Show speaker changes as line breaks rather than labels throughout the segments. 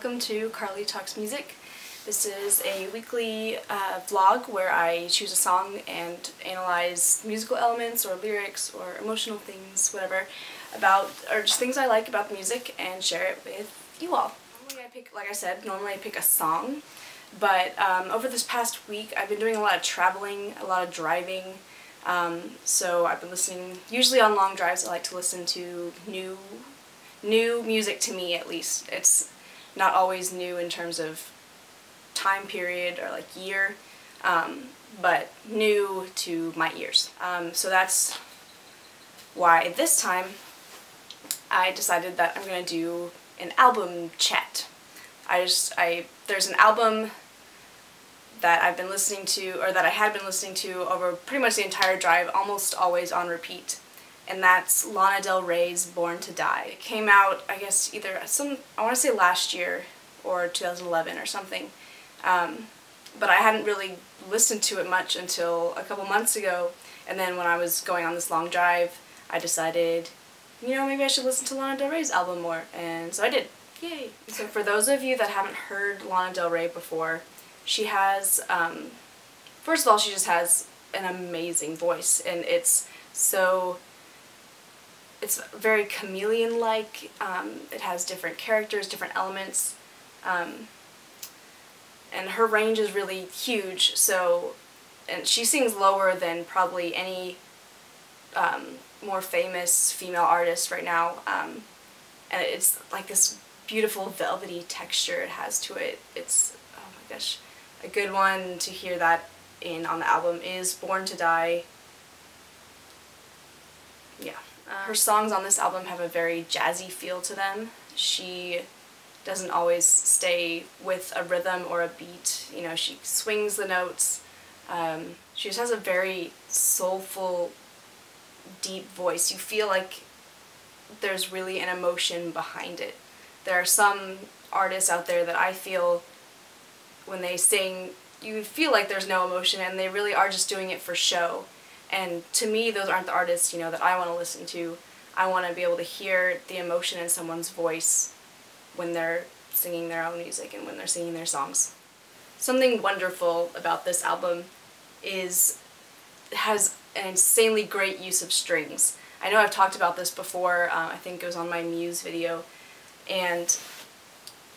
welcome to Carly Talks Music. This is a weekly vlog where I choose a song and analyze musical elements or lyrics or emotional things, whatever, or just things I like about the music and share it with you all. Normally I pick a song, but over this past week I've been doing a lot of traveling, a lot of driving, so I've been listening, usually on long drives I like to listen to new music, to me at least. It's not always new in terms of time period or like year, but new to my ears. So that's why this time I decided that I'm going to do an album chat. There's an album that I've been listening to, or that I had been listening to over pretty much the entire drive, almost always on repeat. And that's Lana Del Rey's Born to Die. It came out, I guess, I want to say last year or 2011 or something. But I hadn't really listened to it much until a couple months ago, and then when I was going on this long drive, I decided, maybe I should listen to Lana Del Rey's album more, and so I did. Yay! So for those of you that haven't heard Lana Del Rey before, she has, first of all, she just has an amazing voice, and it's very chameleon-like. It has different characters, different elements, and her range is really huge. And she sings lower than probably any more famous female artist right now, and it's like this beautiful velvety texture it has to it. It's, oh my gosh, a good one to hear that on the album is Born to Die. Yeah. Her songs on this album have a very jazzy feel to them. She doesn't always stay with a rhythm or a beat. She swings the notes. She just has a very soulful, deep voice. You feel like there's really an emotion behind it. There are some artists out there that I feel when they sing, you feel like there's no emotion and they really are just doing it for show. And to me, those aren't the artists, that I want to listen to. I want to be able to hear the emotion in someone's voice when they're singing their own music and when they're singing their songs. Something wonderful about this album is it has an insanely great use of strings. I know I've talked about this before, I think it was on my Muse video, and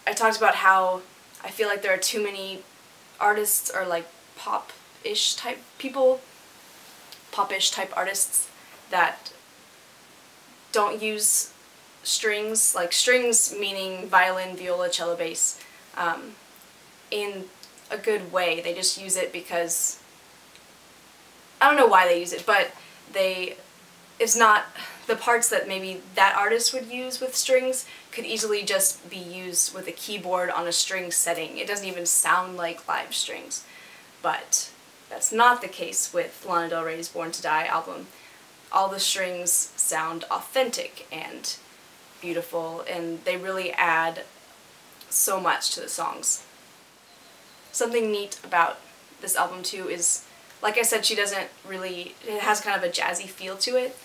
I talked about how I feel like there are too many artists or like pop-ish type artists that don't use strings, like strings meaning violin, viola, cello, bass, in a good way. They just use it because, I don't know why they use it, but it's not the parts that maybe that artist would use with strings could easily just be used with a keyboard on a string setting. It doesn't even sound like live strings. But that's not the case with Lana Del Rey's Born to Die album. All the strings sound authentic and beautiful, and they really add so much to the songs. Something neat about this album too is, like I said, it has kind of a jazzy feel to it,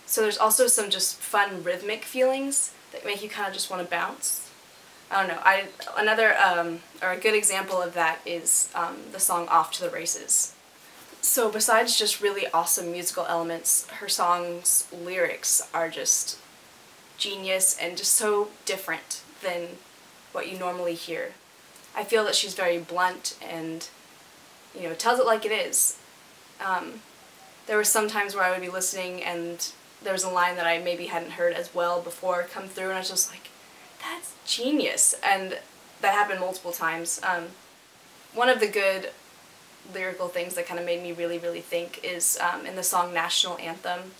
so there's also some just fun rhythmic feelings that make you kind of just want to bounce. I don't know, a good example of that is the song Off to the Races. So besides just really awesome musical elements, her songs' lyrics are just genius and just so different than what you normally hear. I feel that she's very blunt and, tells it like it is. There were some times where I would be listening and there was a line that I maybe hadn't heard as well before come through, and I was just like, that's genius, and that happened multiple times. One of the good lyrical things that kind of made me really, really think is in the song National Anthem.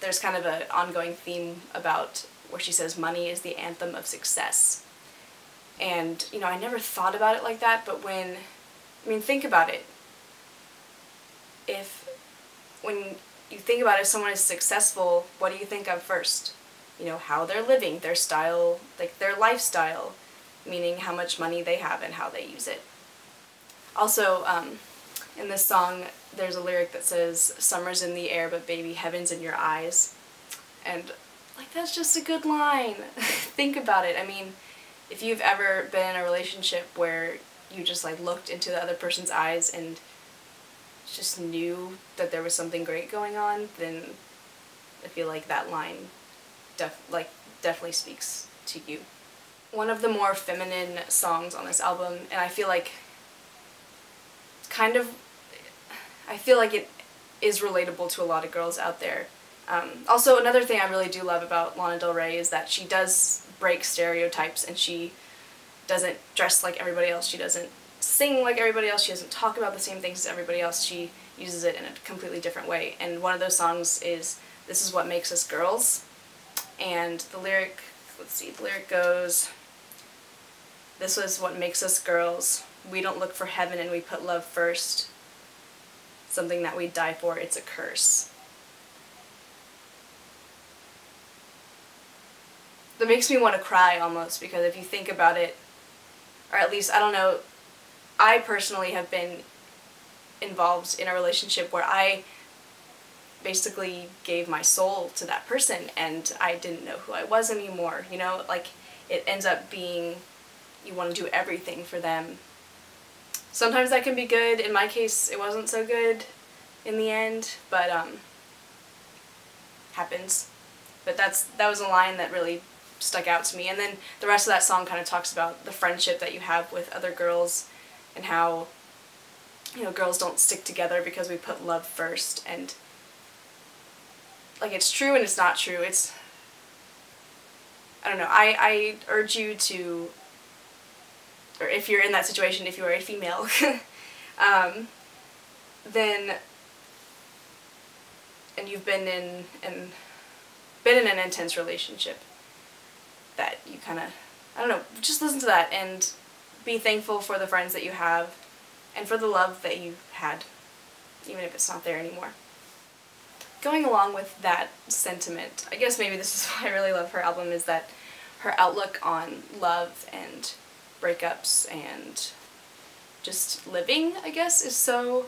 There's kind of an ongoing theme about where she says money is the anthem of success. And, I never thought about it like that, but think about it. When you think about if someone is successful, what do you think of first? How they're living, their style, like their lifestyle, meaning how much money they have and how they use it. Also, in this song, there's a lyric that says, "Summer's in the air, but baby, heaven's in your eyes." And, that's just a good line. Think about it. if you've ever been in a relationship where you just like looked into the other person's eyes and just knew that there was something great going on, then I feel like that line definitely speaks to you. One of the more feminine songs on this album, and I feel like it is relatable to a lot of girls out there. Also, another thing I really do love about Lana Del Rey is that she does break stereotypes, and she doesn't dress like everybody else, she doesn't sing like everybody else, she doesn't talk about the same things as everybody else, she uses it in a completely different way. And one of those songs is This Is What Makes Us Girls, and the lyric, the lyric goes, "This is what makes us girls, we don't look for heaven and we put love first, something that we die for, it's a curse." That makes me want to cry almost, because if you think about it, or at least, I don't know, I personally have been involved in a relationship where I basically gave my soul to that person and I didn't know who I was anymore, you know, like it ends up being you want to do everything for them. Sometimes that can be good. In my case, it wasn't so good in the end, but happens. But that was a line that really stuck out to me. And then the rest of that song kind of talks about the friendship that you have with other girls and how, you know, girls don't stick together because we put love first. And like, it's true and it's not true. It's, I don't know, I urge you to, or if you're in that situation, if you are a female, then, and you've been in an intense relationship, that you kind of, I don't know, just listen to that and be thankful for the friends that you have and for the love that you had, even if it's not there anymore. Going along with that sentiment, I guess maybe this is why I really love her album, is that her outlook on love and breakups and just living, I guess, is so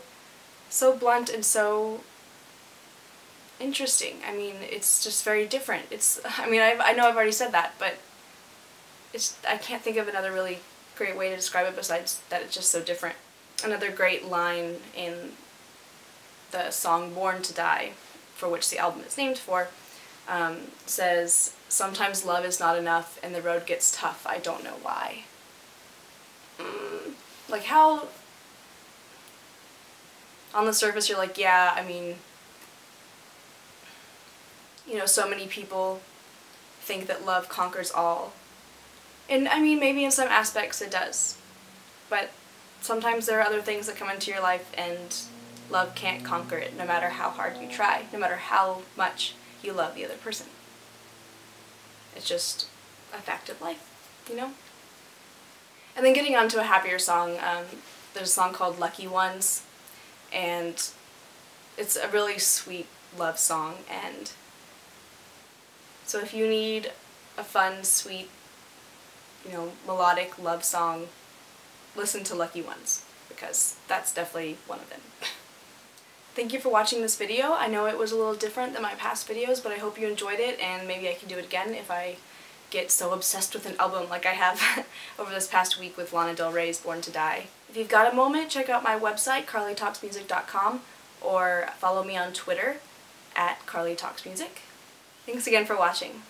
blunt and so interesting. I mean, it's just very different. I know I've already said that, but I can't think of another really great way to describe it besides that it's just so different. Another great line in the song Born to Die, for which the album is named for, says, "Sometimes love is not enough and the road gets tough, I don't know why." Like, how, on the surface you're like, yeah, I mean, you know, so many people think that love conquers all. And I mean, maybe in some aspects it does. But sometimes there are other things that come into your life and love can't conquer it, no matter how hard you try, no matter how much you love the other person. It's just a fact of life, you know? And then getting on to a happier song, there's a song called Lucky Ones, and it's a really sweet love song, and so if you need a fun, sweet, you know, melodic love song, listen to Lucky Ones, because that's definitely one of them. Thank you for watching this video. I know it was a little different than my past videos, but I hope you enjoyed it, and maybe I can do it again if I get so obsessed with an album like I have over this past week with Lana Del Rey's Born to Die. If you've got a moment, check out my website, carlytalksmusic.com, or follow me on Twitter @carlytalksmusic. Thanks again for watching.